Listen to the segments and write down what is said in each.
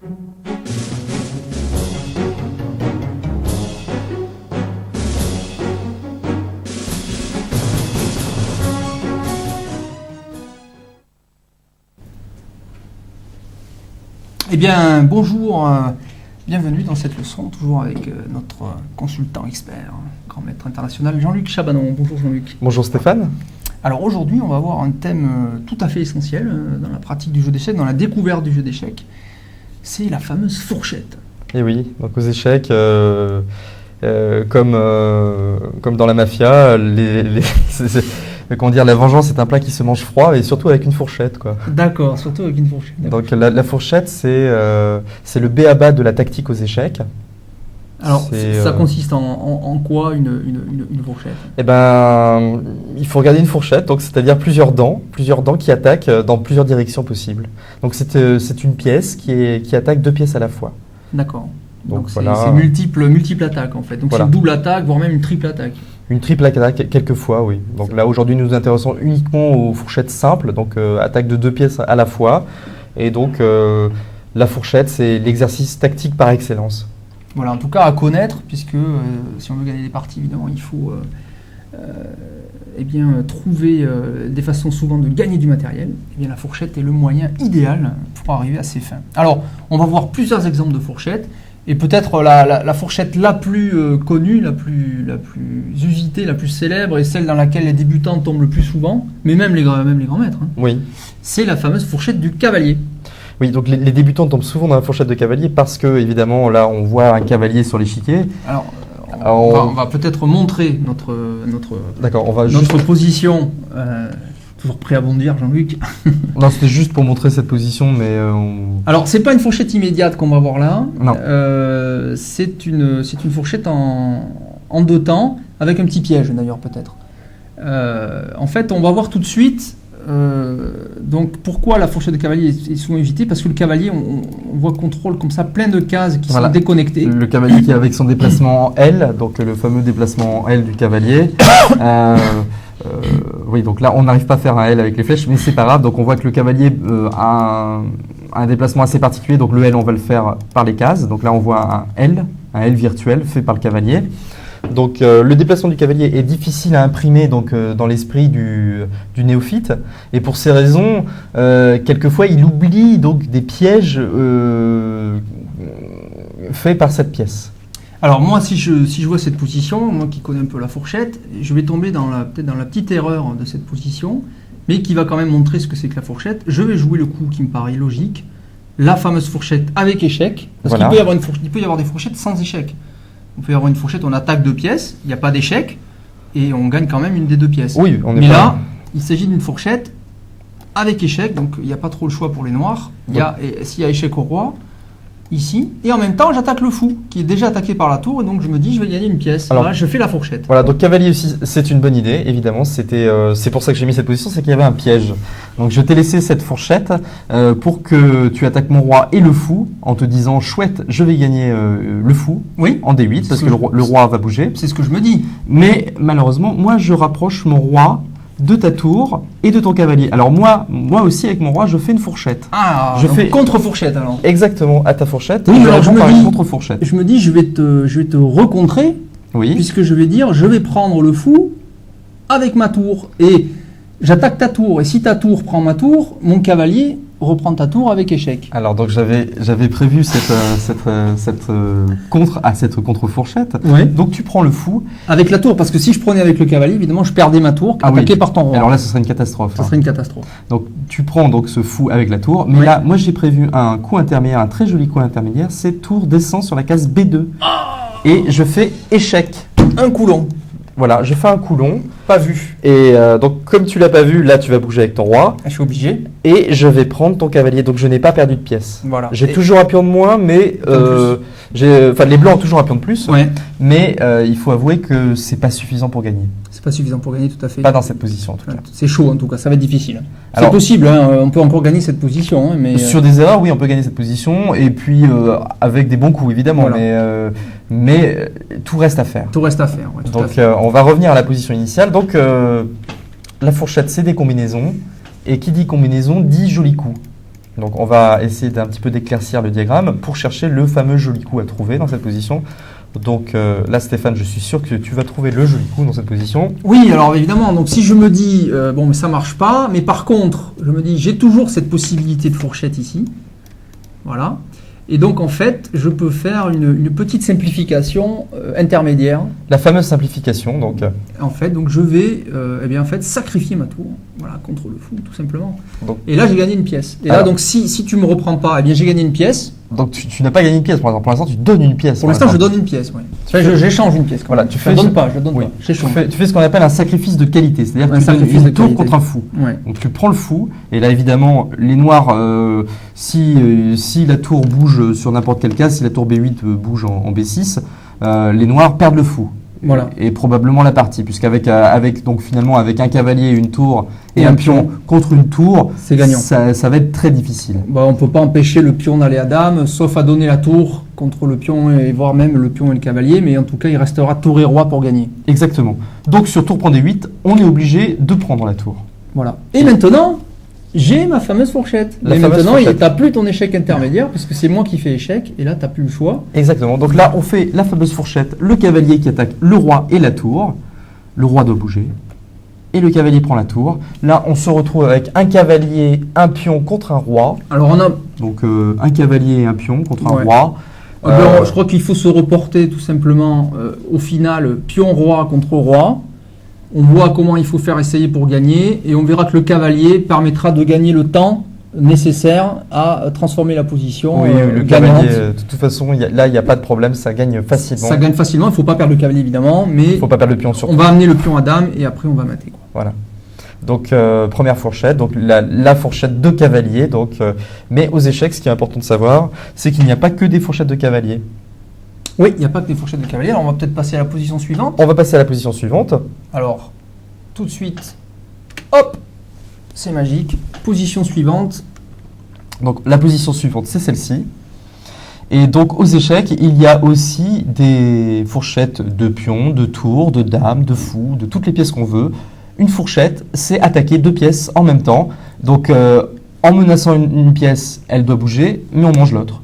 Eh bien, bonjour, bienvenue dans cette leçon, toujours avec notre consultant expert, grand maître international Jean-Luc Chabanon. Bonjour Jean-Luc. Bonjour Stéphane. Alors aujourd'hui, on va voir un thème tout à fait essentiel dans la pratique du jeu d'échecs, dans la découverte du jeu d'échecs. C'est la fameuse fourchette. Et oui, donc aux échecs, comme dans la mafia, comment dire, la vengeance est un plat qui se mange froid et surtout avec une fourchette, quoi. D'accord, surtout avec une fourchette. Donc la fourchette, c'est le b.a.-ba de la tactique aux échecs. Alors, ça consiste en quoi une fourchette? Eh ben, il faut regarder une fourchette, donc c'est-à-dire plusieurs dents qui attaquent dans plusieurs directions possibles. Donc c'est une pièce qui attaque deux pièces à la fois. D'accord. Donc voilà. C'est multiple attaque en fait. Donc voilà. C'est une double attaque, voire même une triple attaque. Une triple attaque, quelquefois, oui. Donc là, aujourd'hui, nous nous intéressons uniquement aux fourchettes simples, donc attaque de deux pièces à la fois. Et donc, la fourchette, c'est l'exercice tactique par excellence. Voilà, en tout cas à connaître, puisque si on veut gagner des parties, évidemment, il faut trouver des façons souvent de gagner du matériel. Eh bien, la fourchette est le moyen idéal pour arriver à ces fins. Alors, on va voir plusieurs exemples de fourchettes. Et peut-être la fourchette la plus connue, la plus usitée, la plus célèbre, et celle dans laquelle les débutants tombent le plus souvent, mais même les grands maîtres, hein, oui. C'est la fameuse fourchette du cavalier. Oui, donc les débutants tombent souvent dans la fourchette de cavalier parce que, évidemment, là, on voit un cavalier sur l'échiquier. Alors, on va peut-être montrer notre position. Toujours prêt à bondir, Jean-Luc. Non, c'était juste pour montrer cette position, mais... Alors, c'est pas une fourchette immédiate qu'on va voir là. Non. C'est une fourchette en deux temps, avec un petit piège d'ailleurs peut-être. En fait, on va voir tout de suite donc pourquoi la fourchette de cavalier est souvent évitée, parce que le cavalier, on voit contrôle comme ça plein de cases qui sont déconnectées. Le cavalier qui est avec son déplacement en L, donc le fameux déplacement en L du cavalier. Oui, donc là, on n'arrive pas à faire un L avec les flèches, mais c'est pas grave. Donc on voit que le cavalier a un déplacement assez particulier. Donc le L, on va le faire par les cases. Donc là, on voit un L virtuel fait par le cavalier. Donc le déplacement du cavalier est difficile à imprimer dans l'esprit du néophyte. Et pour ces raisons, quelquefois, il oublie donc des pièges faits par cette pièce. Alors moi, si je vois cette position, moi qui connais un peu la fourchette, je vais tomber peut-être dans la petite erreur de cette position, mais qui va quand même montrer ce que c'est que la fourchette. Je vais jouer le coup qui me paraît logique, la fameuse fourchette avec échec, parce qu'il peut y avoir des fourchettes sans échec. On peut y avoir une fourchette, on attaque deux pièces, il n'y a pas d'échec, et on gagne quand même une des deux pièces. Oui, là, il s'agit d'une fourchette avec échec, donc il n'y a pas trop le choix pour les noirs. S'il y a échec au roi, ici, et en même temps j'attaque le fou qui est déjà attaqué par la tour, et donc je me dis je vais gagner une pièce. Alors, je fais la fourchette. Voilà, donc cavalier aussi, c'est une bonne idée, évidemment. C'est pour ça que j'ai mis cette position, c'est qu'il y avait un piège. Donc je t'ai laissé cette fourchette pour que tu attaques mon roi et le fou en te disant chouette, je vais gagner le fou en D8 parce que le roi va bouger. C'est ce que je me dis. Mais malheureusement, moi je rapproche mon roi de ta tour et de ton cavalier. Alors moi aussi avec mon roi, je fais une fourchette. Je fais contre-fourchette alors. Exactement, à ta fourchette. Oui, alors je me dis contre-fourchette. Je me dis je vais te recontrer. Oui. Puisque je vais dire je vais prendre le fou avec ma tour et j'attaque ta tour, et si ta tour prend ma tour, mon cavalier reprend ta tour avec échec. Alors donc j'avais prévu cette contre-fourchette. Ouais. Donc tu prends le fou avec la tour, parce que si je prenais avec le cavalier, évidemment je perdais ma tour attaquée par ton roi. Alors là ce serait une catastrophe. Ça serait une catastrophe. Donc tu prends donc ce fou avec la tour, mais là moi j'ai prévu un coup intermédiaire, un très joli coup intermédiaire, c'est tour descend sur la case B2 et je fais échec. Un coulon. Voilà, je fais un coulon, pas vu. Et donc, comme tu l'as pas vu, là, tu vas bouger avec ton roi. Je suis obligé. Et je vais prendre ton cavalier. Donc, je n'ai pas perdu de pièce. Voilà. J'ai toujours un pion de moins, mais les blancs ont toujours un pion de plus. Ouais. Mais il faut avouer que c'est pas suffisant pour gagner. C'est pas suffisant pour gagner, tout à fait. Pas dans cette position, en tout cas. C'est chaud, en tout cas. Ça va être difficile. C'est possible, hein, on peut encore gagner cette position. Hein, mais sur des erreurs, oui, on peut gagner cette position. Et puis, avec des bons coups, évidemment. Voilà. Mais tout reste à faire. Tout reste à faire, ouais, donc on va revenir à la position initiale. Donc la fourchette, c'est des combinaisons. Et qui dit combinaison dit joli coup. Donc on va essayer d'un petit peu d'éclaircir le diagramme pour chercher le fameux joli coup à trouver dans cette position. Donc là, Stéphane, je suis sûr que tu vas trouver le joli coup dans cette position. Oui, alors évidemment, donc si je me dis, bon, mais ça marche pas, mais par contre, je me dis, j'ai toujours cette possibilité de fourchette ici. Voilà. Et donc, en fait, je peux faire une petite simplification intermédiaire. La fameuse simplification, donc. En fait, donc je vais eh bien, en fait, sacrifier ma tour, voilà, contre le fou, tout simplement. Donc, et là, j'ai gagné une pièce. Et là, donc, si tu me reprends pas, eh bien, j'ai gagné une pièce. Donc, tu n'as pas gagné une pièce, pour exemple. Pour l'instant, tu donnes une pièce. Pour l'instant, je donne une pièce, oui. Enfin, j'échange une pièce. Voilà, je ne donne pas, je donne pas. Tu fais ce qu'on appelle un sacrifice de qualité, c'est-à-dire que tu donnes une tour contre un fou. Ouais. Donc, tu prends le fou, et là, évidemment, les noirs, si la tour bouge sur n'importe quel cas, si la tour B8 bouge en B6, les noirs perdent le fou. Voilà. Et probablement la partie, puisqu'avec donc finalement avec un cavalier, une tour et un pion contre une tour, c'est gagnant. Ça va être très difficile. Bah, on ne peut pas empêcher le pion d'aller à dame, sauf à donner la tour contre le pion, et voire même le pion et le cavalier, mais en tout cas il restera tour et roi pour gagner. Exactement. Donc sur tour prend D8, on est obligé de prendre la tour. Voilà. Et maintenant, j'ai ma fameuse fourchette. Et maintenant, tu n'as plus ton échec intermédiaire, parce que c'est moi qui fais échec, et là, tu n'as plus le choix. Exactement. Donc là, on fait la fameuse fourchette, le cavalier qui attaque le roi et la tour. Le roi doit bouger. Et le cavalier prend la tour. Là, on se retrouve avec un cavalier, un pion contre un roi. Alors, on a... Donc, un cavalier et un pion contre un roi. Alors, je crois qu'il faut se reporter tout simplement, au final, pion-roi contre roi. On voit comment il faut faire essayer pour gagner et on verra que le cavalier permettra de gagner le temps nécessaire à transformer la position. Oui, le cavalier, de toute façon, là, il n'y a pas de problème, ça gagne facilement. Ça gagne facilement, il ne faut pas perdre le cavalier évidemment, mais il ne faut pas perdre le pion surtout. On va amener le pion à dame et après on va mater. Voilà. Donc, première fourchette, donc la fourchette de cavalier. Donc, mais aux échecs, ce qui est important de savoir, c'est qu'il n'y a pas que des fourchettes de cavalier. Oui, il n'y a pas que des fourchettes de cavalier. Alors, on va peut-être passer à la position suivante. On va passer à la position suivante. Alors, tout de suite, hop, c'est magique. Position suivante. Donc, la position suivante, c'est celle-ci. Et donc, aux échecs, il y a aussi des fourchettes de pions, de tours, de dames, de fous, de toutes les pièces qu'on veut. Une fourchette, c'est attaquer deux pièces en même temps. Donc, en menaçant une pièce, elle doit bouger, mais on mange l'autre.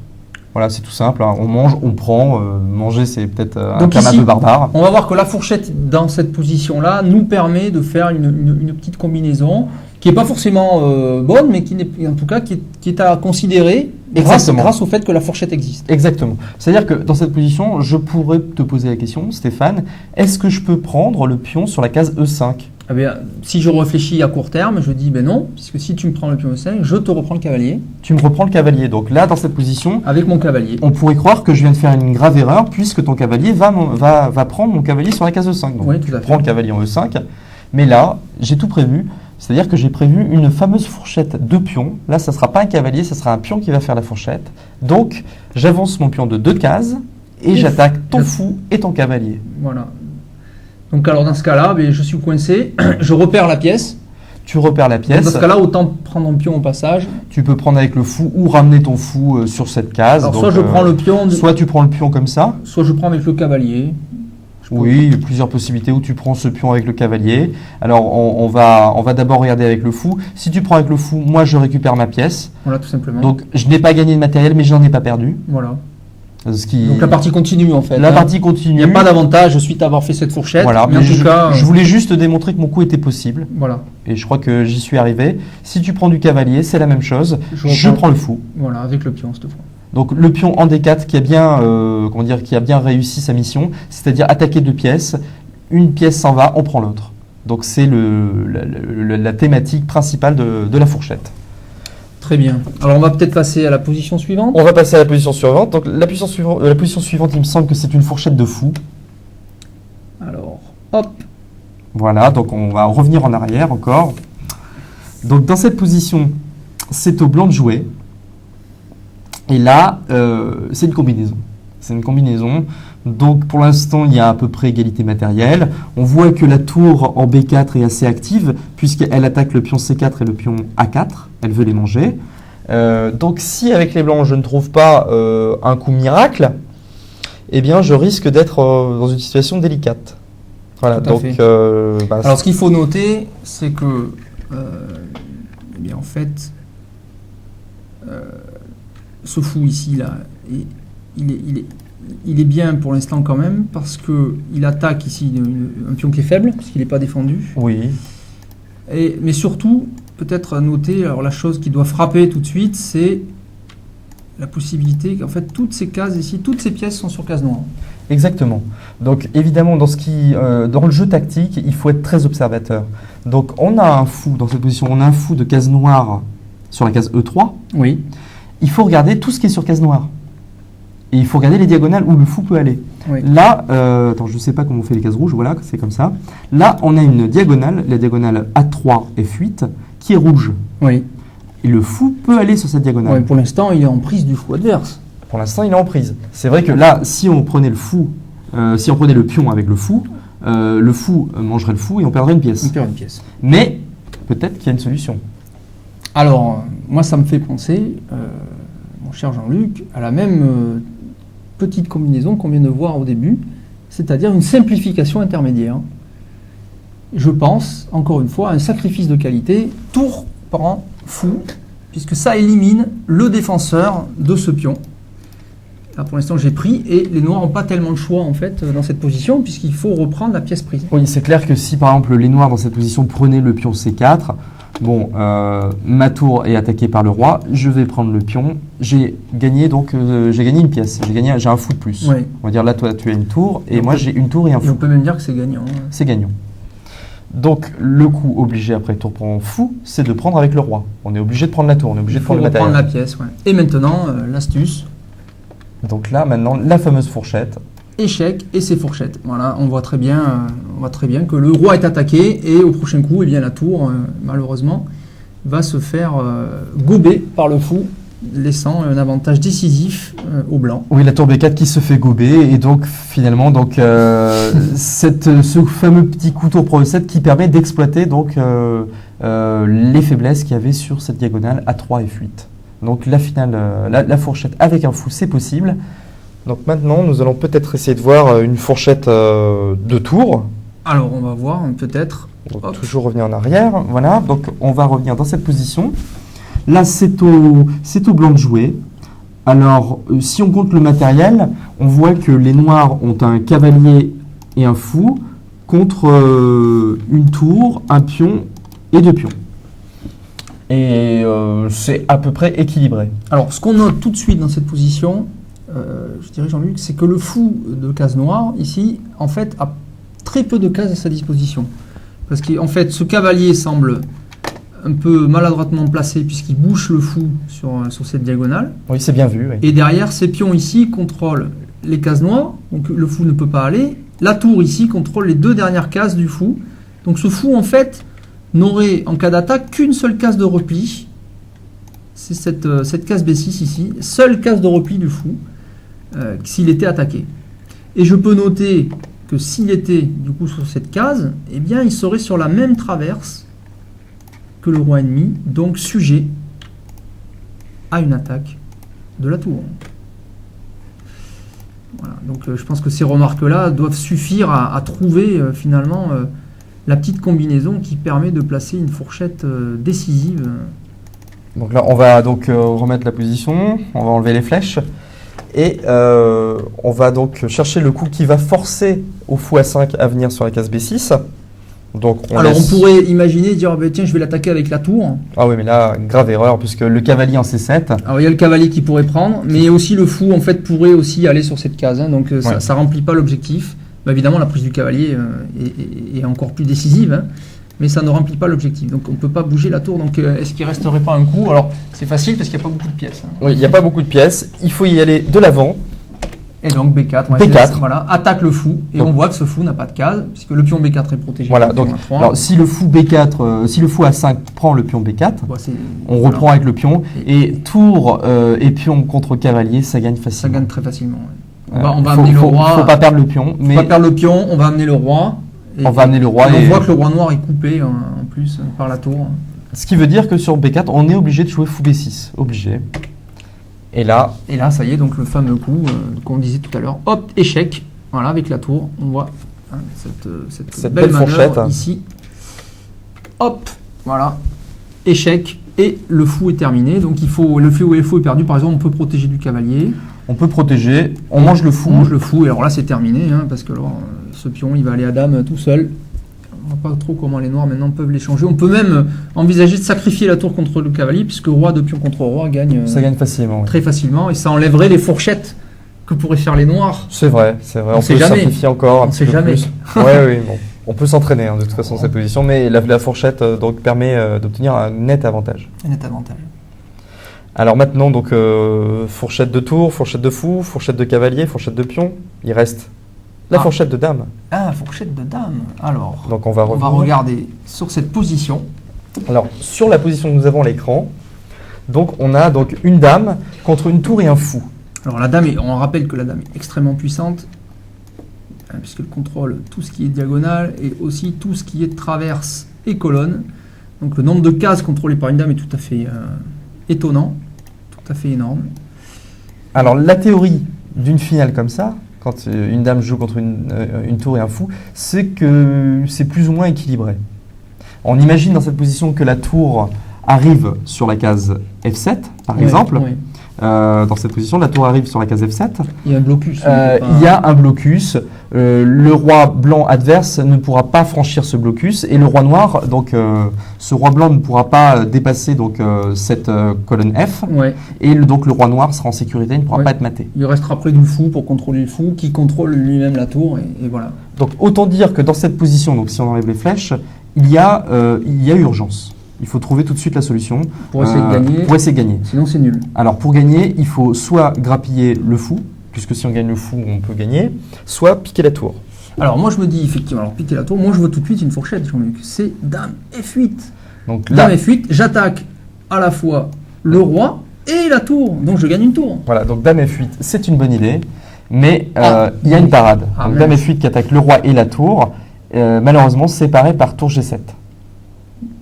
Voilà, c'est tout simple, hein. On mange, on prend. Manger, c'est peut-être un terme un peu barbare. On va voir que la fourchette, dans cette position-là, nous permet de faire une petite combinaison qui n'est pas forcément bonne, mais qui en tout cas qui est à considérer grâce au fait que la fourchette existe. Exactement. C'est-à-dire que dans cette position, je pourrais te poser la question, Stéphane, est-ce que je peux prendre le pion sur la case E5 ? Eh bien, si je réfléchis à court terme, je dis ben non, puisque si tu me prends le pion E5, je te reprends le cavalier. Tu me reprends le cavalier. Donc là, dans cette position, avec mon cavalier, on pourrait croire que je viens de faire une grave erreur, puisque ton cavalier va prendre mon cavalier sur la case E5. Donc oui, tout à fait. Je prends le cavalier en E5, mais là, j'ai tout prévu. C'est-à-dire que j'ai prévu une fameuse fourchette de pions. Là, ça ne sera pas un cavalier, ça sera un pion qui va faire la fourchette. Donc, j'avance mon pion de 2 cases et j'attaque ton fou et ton cavalier. Voilà. Donc, alors dans ce cas-là, je suis coincé. Je repère la pièce. Tu repères la pièce. Donc, dans ce cas-là, autant prendre un pion au passage. Tu peux prendre avec le fou ou ramener ton fou sur cette case. Alors, donc, soit je prends le pion. Soit tu prends le pion comme ça. Soit je prends avec le cavalier. Oui, il y a plusieurs possibilités où tu prends ce pion avec le cavalier. Alors, on va d'abord regarder avec le fou. Si tu prends avec le fou, moi, je récupère ma pièce. Voilà, tout simplement. Donc, je n'ai pas gagné de matériel, mais je n'en ai pas perdu. Voilà. Donc, la partie continue, en fait. La partie continue. Il n'y a pas d'avantage suite à avoir fait cette fourchette. Voilà, mais en tout cas, je voulais juste démontrer que mon coup était possible. Voilà. Et je crois que j'y suis arrivé. Si tu prends du cavalier, c'est la même chose. Je prends le fou. Voilà, avec le pion, cette fois. Donc le pion en D4 qui a bien réussi sa mission, c'est-à-dire attaquer 2 pièces, une pièce s'en va, on prend l'autre. Donc c'est la thématique principale de la fourchette. Très bien. Alors on va peut-être passer à la position suivante. On va passer à la position suivante. Donc la position suivante, il me semble que c'est une fourchette de fou. Alors, hop. Voilà, donc on va revenir en arrière encore. Donc dans cette position, c'est au blanc de jouer. Et là, c'est une combinaison. C'est une combinaison. Donc pour l'instant, il y a à peu près égalité matérielle. On voit que la tour en B4 est assez active, puisqu'elle attaque le pion C4 et le pion A4. Elle veut les manger. Donc si avec les blancs, je ne trouve pas un coup miracle, eh bien je risque d'être dans une situation délicate. Voilà, donc, alors ce qu'il faut noter, c'est que, eh bien, en fait, ce fou ici, là, il est bien pour l'instant quand même, parce qu'il attaque ici un pion qui est faible, parce qu'il n'est pas défendu. Oui. Mais surtout, peut-être à noter, alors la chose qui doit frapper tout de suite, c'est la possibilité qu'en fait toutes ces cases ici, toutes ces pièces sont sur case noire. Exactement. Donc évidemment, dans le jeu tactique, il faut être très observateur. Donc on a un fou dans cette position, on a un fou de case noire sur la case E3. Oui. Il faut regarder tout ce qui est sur case noire. Et il faut regarder les diagonales où le fou peut aller. Oui. Là, attends, je ne sais pas comment on fait les cases rouges, voilà, c'est comme ça. Là, on a une diagonale, la diagonale A3 F8, qui est rouge. Oui. Et le fou peut aller sur cette diagonale. Ouais, pour l'instant, il est en prise du fou adverse. Pour l'instant, il est en prise. C'est vrai que là, si on prenait le fou, si on prenait le pion avec le fou mangerait le fou et on perdrait une pièce. On perd une pièce. Mais peut-être qu'il y a une solution. Alors, moi, ça me fait penser, mon cher Jean-Luc, à la même petite combinaison qu'on vient de voir au début, c'est-à-dire une simplification intermédiaire. Je pense, encore une fois, à un sacrifice de qualité, tour par fou, puisque ça élimine le défenseur de ce pion. Là, pour l'instant, j'ai pris, et les noirs n'ont pas tellement de choix, en fait, dans cette position, puisqu'il faut reprendre la pièce prise. Oui, c'est clair que si, par exemple, les noirs, dans cette position, prenaient le pion C4, bon, ma tour est attaquée par le roi, je vais prendre le pion, j'ai gagné une pièce, j'ai un fou de plus. Ouais. On va dire, là, toi, tu as une tour, et moi, j'ai une tour et un Et on fou. peut même dire que c'est gagnant. C'est gagnant. Donc, le coup obligé après tour pour un fou, c'est de prendre avec le roi. On est obligé de prendre la tour, on est obligé Il de faut prendre le reprendre matériel. la pièce, ouais. Et maintenant, l'astuce, Donc là, maintenant, la fameuse fourchette. échec et ses fourchettes. Voilà, on voit très bien que le roi est attaqué, et au prochain coup, eh bien, la tour, malheureusement, va se faire gober par le fou, laissant un avantage décisif au blanc. Oui, la tour B4 qui se fait gober, et donc finalement, ce fameux petit coup tour pour E7 qui permet d'exploiter donc les faiblesses qu'il y avait sur cette diagonale A3 F8. Donc la finale, la fourchette avec un fou, c'est possible. Donc maintenant, nous allons peut-être essayer de voir une fourchette de tour. Alors, on va voir peut-être. Donc, toujours revenir en arrière, voilà. Donc on va revenir dans cette position. Là, c'est au blanc de jouer. Alors, si on compte le matériel, on voit que les noirs ont un cavalier et un fou contre une tour, un pion et deux pions. Et c'est à peu près équilibré. Alors, ce qu'on note tout de suite dans cette position, je dirais Jean-Luc, c'est que le fou de case noire, ici, en fait, a très peu de cases à sa disposition. Parce qu'en fait, ce cavalier semble un peu maladroitement placé, puisqu'il bouche le fou sur cette diagonale. Oui, c'est bien vu. Oui. Et derrière, ces pions ici contrôlent les cases noires, donc le fou ne peut pas aller. La tour ici contrôle les deux dernières cases du fou. Donc ce fou, en fait, n'aurait en cas d'attaque qu'une seule case de repli. C'est cette case B6 ici, seule case de repli du fou, s'il était attaqué. Et je peux noter que s'il était du coup sur cette case, eh bien il serait sur la même traverse que le roi ennemi, donc sujet à une attaque de la tour. Voilà, donc je pense que ces remarques-là doivent suffire à trouver finalement la petite combinaison qui permet de placer une fourchette décisive. Donc là, on va donc remettre la position, on va enlever les flèches. Et on va donc chercher le coup qui va forcer au fou A5 à venir sur la case B6. Donc on pourrait imaginer, dire tiens, je vais l'attaquer avec la tour. Ah oui, mais là, grave erreur, puisque le cavalier en C7. Alors il y a le cavalier qui pourrait prendre, mais aussi le fou en fait pourrait aussi aller sur cette case. Donc ça ne remplit pas l'objectif. Bah, évidemment, la prise du cavalier est encore plus décisive. Mais ça ne remplit pas l'objectif. Donc on ne peut pas bouger la tour. Donc est-ce qu'il ne resterait pas un coup? Alors c'est facile parce qu'il n'y a pas beaucoup de pièces. Oui, il n'y a pas beaucoup de pièces. Il faut y aller de l'avant. Et donc B4. B4. Voilà, attaque le fou. Et donc, on voit que ce fou n'a pas de case, puisque le pion B4 est protégé. Voilà, donc alors, si le fou B4, si le fou A5 prend le pion B4, on reprend avec le pion. Et tour et pion contre cavalier, ça gagne facilement. Ça gagne très facilement. Ouais. On va amener le roi. Il ne faut pas perdre le pion. Il ne faut pas perdre le pion, on va amener le roi. On va amener le roi. Et on voit que le roi noir est coupé en plus par la tour. Ce qui veut dire que sur B4, on est obligé de jouer fou B6. Obligé. Et là, ça y est, donc le fameux coup qu'on disait tout à l'heure. Hop, échec. Voilà, avec la tour, on voit cette belle fourchette ici. Hop, voilà. Échec. et le fou est terminé. Donc le fou est perdu. Par exemple, on peut protéger du cavalier. On peut protéger, on mange le fou. On mange le fou, et alors là c'est terminé, parce que alors, ce pion il va aller à dame tout seul. On ne voit pas trop comment les noirs maintenant peuvent l'échanger. On peut même envisager de sacrifier la tour contre le cavalier, puisque roi de pion contre roi gagne, ça gagne facilement. Très facilement, et ça enlèverait les fourchettes que pourraient faire les noirs. C'est vrai. On peut simplifier encore un petit peu plus. Oui, bon. On peut s'entraîner de toute façon cette position, mais la fourchette donc permet d'obtenir un net avantage. Un net avantage. Alors maintenant, donc fourchette de tour, fourchette de fou, fourchette de cavalier, fourchette de pion. Il reste la fourchette de dame. Ah, fourchette de dame. Alors, donc on va regarder sur cette position. Alors, sur la position que nous avons à l'écran, donc on a donc une dame contre une tour et un fou. Alors la dame, on rappelle que la dame est extrêmement puissante, puisqu'elle contrôle tout ce qui est diagonale et aussi tout ce qui est traverse et colonne. Donc le nombre de cases contrôlées par une dame est tout à fait étonnant, tout à fait énorme. Alors la théorie d'une finale comme ça, quand une dame joue contre une tour et un fou, c'est que c'est plus ou moins équilibré. On imagine dans cette position que la tour arrive sur la case F7, par exemple. Oui. Dans cette position, la tour arrive sur la case F7. Il y a un blocus. Il y a un blocus. Le roi blanc adverse ne pourra pas franchir ce blocus et le roi noir, donc ce roi blanc ne pourra pas dépasser donc cette colonne F. Ouais. Et donc le roi noir sera en sécurité, il ne pourra pas être maté. Il restera près du fou pour contrôler le fou, qui contrôle lui-même la tour et voilà. Donc autant dire que dans cette position, donc si on enlève les flèches, il y a urgence. Il faut trouver tout de suite la solution pour essayer de gagner. Sinon, c'est nul. Alors, pour gagner, il faut soit grappiller le fou, puisque si on gagne le fou, on peut gagner, soit piquer la tour. Alors, moi, je me dis effectivement, piquer la tour, moi, je vois tout de suite une fourchette, Jean-Luc. C'est dame F8. Donc, dame F8, j'attaque à la fois le roi et la tour. Donc, je gagne une tour. Voilà, donc dame F8, c'est une bonne idée, mais il y a une parade. Donc, dame F8 qui attaque le roi et la tour, malheureusement séparée par tour G7.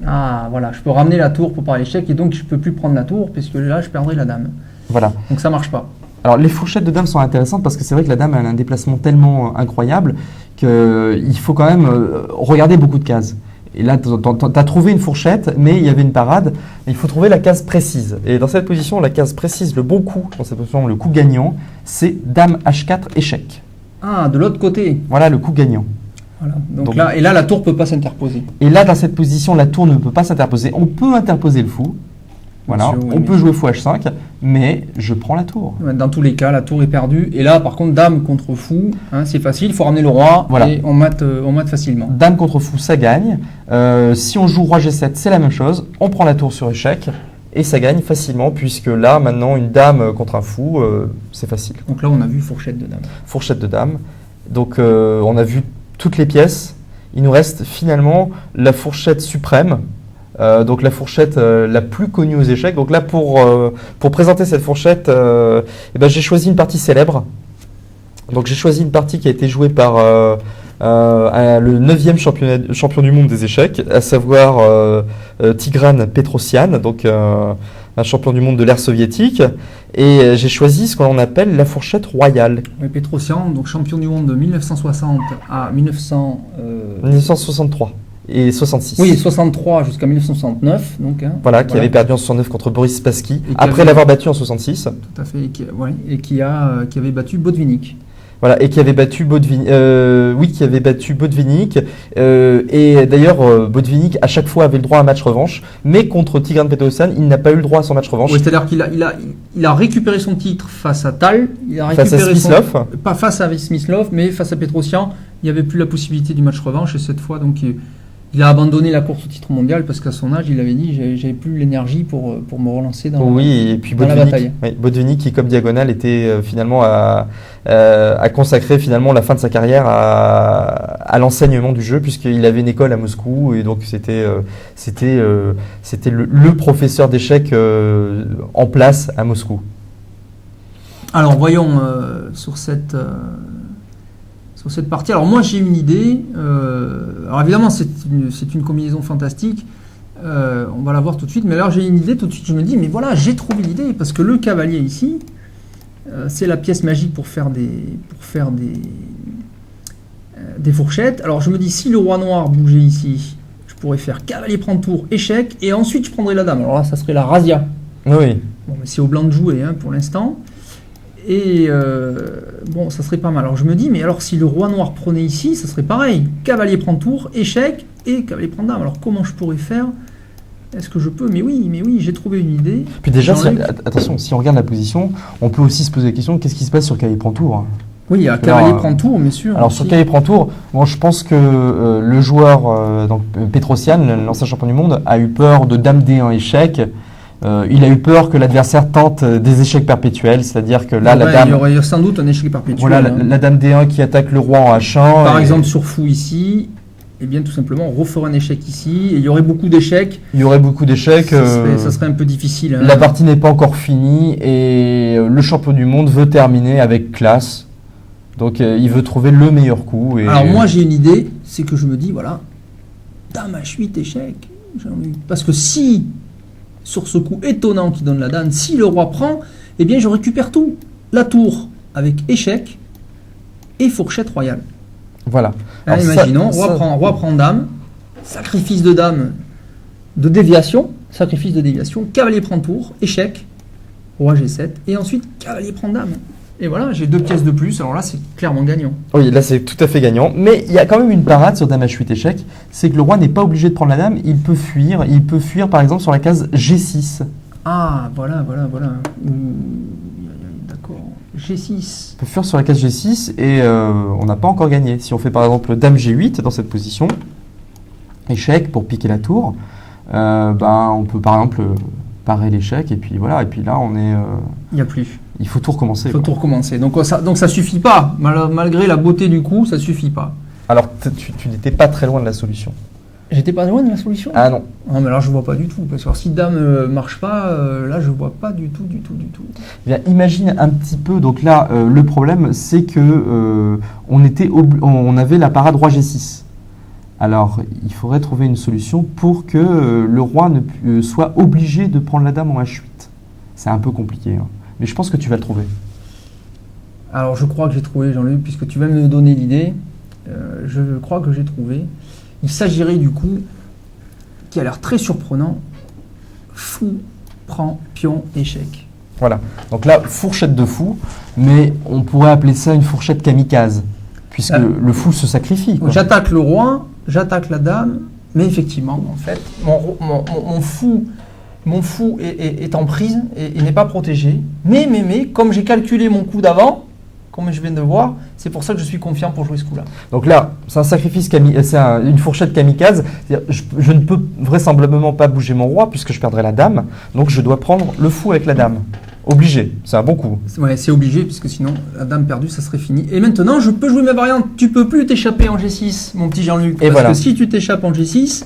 Ah, voilà, je peux ramener la tour pour parler l'échec et donc je ne peux plus prendre la tour puisque là, je perdrai la dame. Voilà. Donc ça ne marche pas. Alors, les fourchettes de dame sont intéressantes parce que c'est vrai que la dame a un déplacement tellement incroyable qu'il faut quand même regarder beaucoup de cases. Et là, tu as trouvé une fourchette, mais il y avait une parade. Il faut trouver la case précise. Et dans cette position, la case précise, le bon coup, dans cette position, le coup gagnant, c'est dame H4 échec. Ah, de l'autre côté. Voilà le coup gagnant. Voilà. Donc là, la tour ne peut pas s'interposer. Et là, dans cette position, la tour ne peut pas s'interposer. On peut interposer le fou. Voilà. On peut jouer fou H5, mais je prends la tour. Dans tous les cas, la tour est perdue. Et là, par contre, dame contre fou, c'est facile. Il faut ramener le roi et on mate facilement. Dame contre fou, ça gagne. Si on joue roi G7, c'est la même chose. On prend la tour sur échec et ça gagne facilement puisque là, maintenant, une dame contre un fou, c'est facile. Donc là, on a vu fourchette de dame. Fourchette de dame. Donc, on a vu toutes les pièces. Il nous reste finalement la fourchette suprême, donc la fourchette la plus connue aux échecs. Donc là, pour présenter cette fourchette, j'ai choisi une partie célèbre. Donc j'ai choisi une partie qui a été jouée par le 9e champion du monde des échecs, à savoir Tigran Petrosyan, donc un champion du monde de l'ère soviétique. Et j'ai choisi ce qu'on appelle la fourchette royale. Oui, Petrosyan, donc champion du monde de 1960 à 1963 et 66. Oui, 63 jusqu'à 1969. Donc, voilà, qui avait perdu en 69 contre Boris Spassky, après l'avoir battu en 66. Tout à fait, et qui avait battu Botvinnik. Voilà, et qui avait battu Botvinnik. Et d'ailleurs, Botvinnik, à chaque fois, avait le droit à un match revanche. Mais contre Tigran Petrosyan, il n'a pas eu le droit à son match revanche. Oui, c'est-à-dire qu'il a récupéré son titre face à Tal. Face à Smyslov. Pas face à Smyslov, mais face à Petrosyan. Il n'y avait plus la possibilité du match revanche. Et cette fois, donc, il a abandonné la course au titre mondial parce qu'à son âge, il avait dit j'avais plus l'énergie pour me relancer dans la bataille. Oui, Botvinnik qui, comme diagonale, était finalement a consacré finalement la fin de sa carrière à l'enseignement du jeu puisqu'il avait une école à Moscou et donc c'était le professeur d'échecs en place à Moscou. Alors voyons sur cette partie. Alors moi j'ai une idée, alors évidemment c'est une combinaison fantastique, on va la voir tout de suite, mais alors j'ai une idée tout de suite, je me dis mais voilà j'ai trouvé l'idée, parce que le cavalier ici, c'est la pièce magique pour faire des fourchettes. Alors je me dis si le roi noir bougeait ici, je pourrais faire cavalier prend tour, échec, et ensuite je prendrai la dame. Alors là, ça serait la razzia. Oui. Bon, mais c'est au blanc de jouer hein, pour l'instant. Et bon, ça serait pas mal. Alors je me dis, mais alors si le roi noir prenait ici, ça serait pareil. Cavalier prend tour, échec, et cavalier prend dame. Alors comment je pourrais faire? Est-ce que je peux? Mais oui, j'ai trouvé une idée. Puis déjà, attention, si on regarde la position, on peut aussi se poser la question, qu'est-ce qui se passe sur cavalier prend tour? Oui, il y a cavalier prend tour, bien sûr. Alors sur cavalier prend tour, bon, je pense que le joueur donc, Petrosian, l'ancien champion du monde, a eu peur de dame D1 échec. Il a eu peur que l'adversaire tente des échecs perpétuels, c'est-à-dire que là, la dame... Il y aurait sans doute un échec perpétuel. Voilà, la dame D1 qui attaque le roi en H1. Par exemple, sur fou ici, eh bien tout simplement, on referait un échec ici, et il y aurait beaucoup d'échecs. Il y aurait beaucoup d'échecs. Ça serait un peu difficile. Hein. La partie n'est pas encore finie, et le champion du monde veut terminer avec classe. Donc il veut trouver le meilleur coup. Et... Alors moi, j'ai une idée, c'est que je me dis, voilà, dame H8, échec. Parce que si... sur ce coup étonnant qui donne la dame, si le roi prend, eh bien je récupère tout. La tour avec échec et fourchette royale. Voilà. Alors, imaginons, roi prend dame, sacrifice de dame de déviation, cavalier prend tour, échec, roi G7, et ensuite cavalier prend dame. Et voilà, j'ai 2 pièces de plus, alors là c'est clairement gagnant. Oui, là c'est tout à fait gagnant, mais il y a quand même une parade sur dame H8 échec, c'est que le roi n'est pas obligé de prendre la dame, il peut fuir par exemple sur la case G6. Ah, voilà. D'accord, G6. Il peut fuir sur la case G6 et on n'a pas encore gagné. Si on fait par exemple dame G8 dans cette position, échec pour piquer la tour, on peut par exemple parer l'échec et puis voilà, et puis là on est... Il n'y a plus. Il faut tout recommencer. Donc ça suffit pas. Malgré la beauté du coup, ça suffit pas. Alors tu n'étais pas très loin de la solution. J'étais pas loin de la solution? Ah non. Non, mais là je vois pas du tout. Parce que si dame marche pas, là je vois pas du tout. Eh bien, imagine un petit peu. Donc là, le problème, c'est que on avait la parade roi G6. Alors, il faudrait trouver une solution pour que le roi ne soit obligé de prendre la dame en H8. C'est un peu compliqué, hein. Mais je pense que tu vas le trouver. Alors, je crois que j'ai trouvé, Jean-Luc, puisque tu vas me donner l'idée. Je crois que j'ai trouvé. Il s'agirait du coup, qui a l'air très surprenant, fou, prend, pion, échec. Voilà. Donc là, fourchette de fou, mais on pourrait appeler ça une fourchette kamikaze, puisque le fou se sacrifie, quoi. J'attaque le roi, j'attaque la dame, mais effectivement, en fait, mon fou est en prise et n'est pas protégé. Mais, comme j'ai calculé mon coup d'avant, comme je viens de voir, c'est pour ça que je suis confiant pour jouer ce coup-là. Donc là, c'est un sacrifice, une fourchette kamikaze. Je ne peux vraisemblablement pas bouger mon roi puisque je perdrai la dame. Donc je dois prendre le fou avec la dame. Obligé, c'est un bon coup. Ouais, c'est obligé puisque sinon la dame perdue, ça serait fini. Et maintenant, je peux jouer ma variante. Tu peux plus t'échapper en G6, mon petit Jean-Luc. Parce que si tu t'échappes en G6,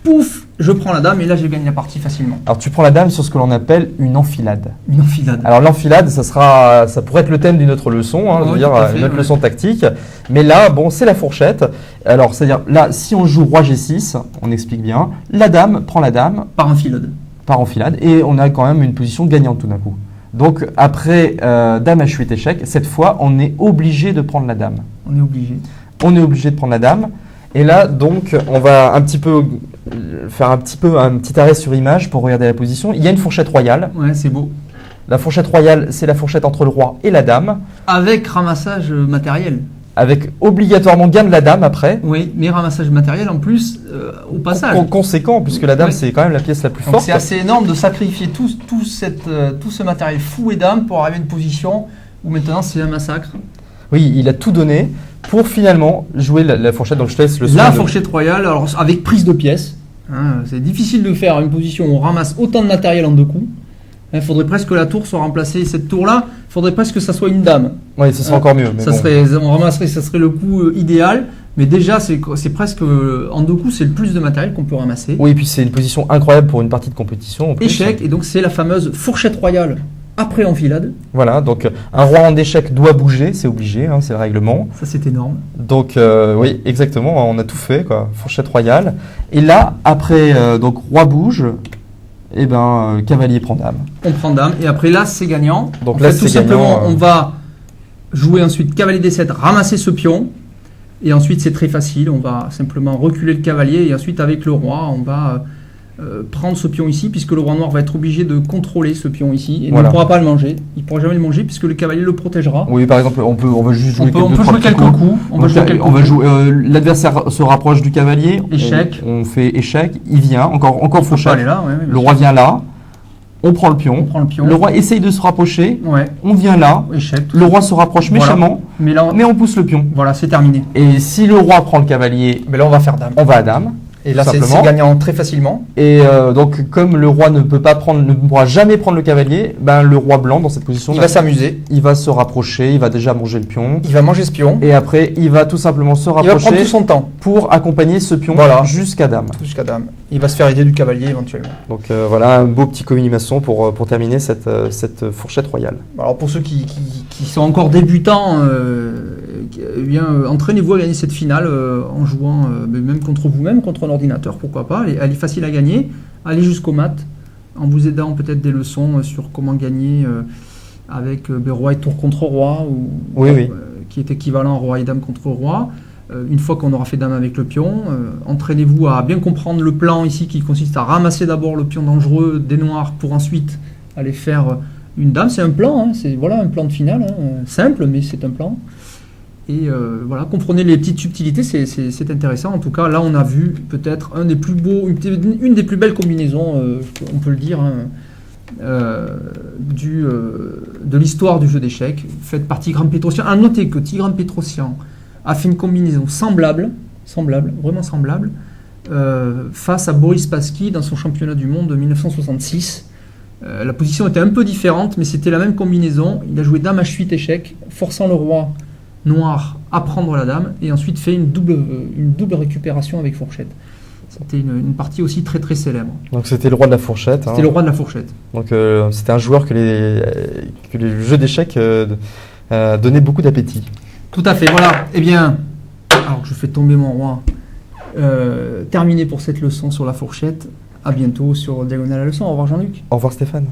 pouf, je prends la dame et là je gagne la partie facilement. Alors tu prends la dame sur ce que l'on appelle une enfilade. Une enfilade. Alors l'enfilade, ça pourrait être le thème d'une autre leçon, hein, une autre leçon tactique. Mais là, bon, c'est la fourchette. Alors c'est-à-dire là, si on joue roi G6, on explique bien, la dame prend la dame par enfilade. Et on a quand même une position gagnante tout d'un coup. Donc après dame H8 échec, cette fois on est obligé de prendre la dame. On est obligé de prendre la dame. Et là donc on va faire un petit arrêt sur image pour regarder la position. Il y a une fourchette royale. Ouais, c'est beau. La fourchette royale, c'est la fourchette entre le roi et la dame. Avec ramassage matériel. Avec obligatoirement gain de la dame après. Oui, mais ramassage matériel en plus au passage. Conséquent, puisque la dame, c'est quand même la pièce la plus forte. C'est assez énorme de sacrifier tout ce matériel fou et dame pour arriver à une position où maintenant c'est un massacre. Oui, il a tout donné pour finalement jouer la fourchette. Donc je te laisse le son. La fourchette royale, alors avec prise de pièces. Hein, c'est difficile de faire une position où on ramasse autant de matériel en 2 coups. Il faudrait presque que la tour soit remplacée. Cette tour-là, il faudrait presque que ça soit une dame. Oui, ce serait encore mieux. Mais on ramasserait, ça serait le coup idéal. Mais déjà, c'est presque en 2 coups, c'est le plus de matériel qu'on peut ramasser. Oui, et puis c'est une position incroyable pour une partie de compétition. Échec, et donc c'est la fameuse fourchette royale après enfilade. Voilà, donc un roi en échec doit bouger, c'est obligé, hein, c'est le règlement. Ça, c'est énorme. Donc oui, exactement, on a tout fait, quoi. Fourchette royale. Et là, après, donc roi bouge. Et cavalier prend dame. On prend dame et après là c'est gagnant. Donc là c'est tout simplement on va jouer ensuite cavalier D7, ramasser ce pion. Et ensuite, c'est très facile, on va simplement reculer le cavalier et ensuite, avec le roi, on va prendre ce pion ici, puisque le roi noir va être obligé de contrôler ce pion ici et Voilà. ne pourra pas le manger. Il ne pourra jamais le manger puisque le cavalier le protégera. Oui, par exemple, on va juste jouer On peut jouer quelques coups. On va jouer. L'adversaire se rapproche du cavalier. Échec. On fait échec. Il vient. Encore fourchette. Aller là, ouais, Le roi vient là. On prend le pion. On prend le pion. Le roi essaye de se rapprocher. Ouais. On vient là. Échec. Le roi se rapproche Voilà. méchamment. Mais là, Mais on pousse le pion. voilà, c'est terminé. Et si le roi prend le cavalier, Mais là, on va faire dame. on va à dame. Et là, simplement. c'est gagnant très facilement. Et donc, comme le roi ne pourra jamais prendre le cavalier, ben, le roi blanc, dans cette position, Il va s'amuser. il va se rapprocher, il va déjà manger le pion. Il va manger ce pion. Et après, il va tout simplement se Il va prendre rapprocher tout son temps pour accompagner ce pion Voilà. jusqu'à dame. jusqu'à dame. Il va se faire aider du cavalier éventuellement. Donc voilà, un beau petit communication pour terminer cette fourchette royale. Alors pour ceux qui sont encore débutants, eh bien, entraînez-vous à gagner cette finale en jouant même contre vous-même, contre un ordinateur, pourquoi pas. Elle est facile à gagner. Allez jusqu'au mat, en vous aidant peut-être des leçons sur comment gagner avec roi et tour contre roi, Oui. Qui est équivalent à roi et dame contre roi. Une fois qu'on aura fait dame avec le pion, entraînez-vous à bien comprendre le plan ici qui consiste à ramasser d'abord le pion dangereux des noirs pour ensuite aller faire une dame. C'est un plan, hein, c'est voilà, un plan de finale, hein, simple, mais c'est un plan. Et voilà, comprenez les petites subtilités, c'est intéressant. En tout cas, là, on a vu peut-être un des plus beaux, une des plus belles combinaisons, on peut le dire, hein, de l'histoire du jeu d'échecs, faite par Tigran Petrosian. À noter que Tigran Petrosian a fait une combinaison semblable, vraiment semblable, face à Boris Spassky dans son championnat du monde de 1966. La position était un peu différente, mais c'était la même combinaison. Il a joué dame H8 échec, forçant le roi noir à prendre la dame, et ensuite fait une double récupération avec fourchette. C'était une partie aussi très très célèbre. Donc c'était le roi de la fourchette. C'était le roi de la fourchette. Donc c'était un joueur que les jeux d'échecs donnaient beaucoup d'appétit. Tout à fait, voilà. Eh bien, alors que je fais tomber mon roi, terminé pour cette leçon sur la fourchette. À bientôt sur Diagonale à la leçon. Au revoir Jean-Luc. Au revoir Stéphane.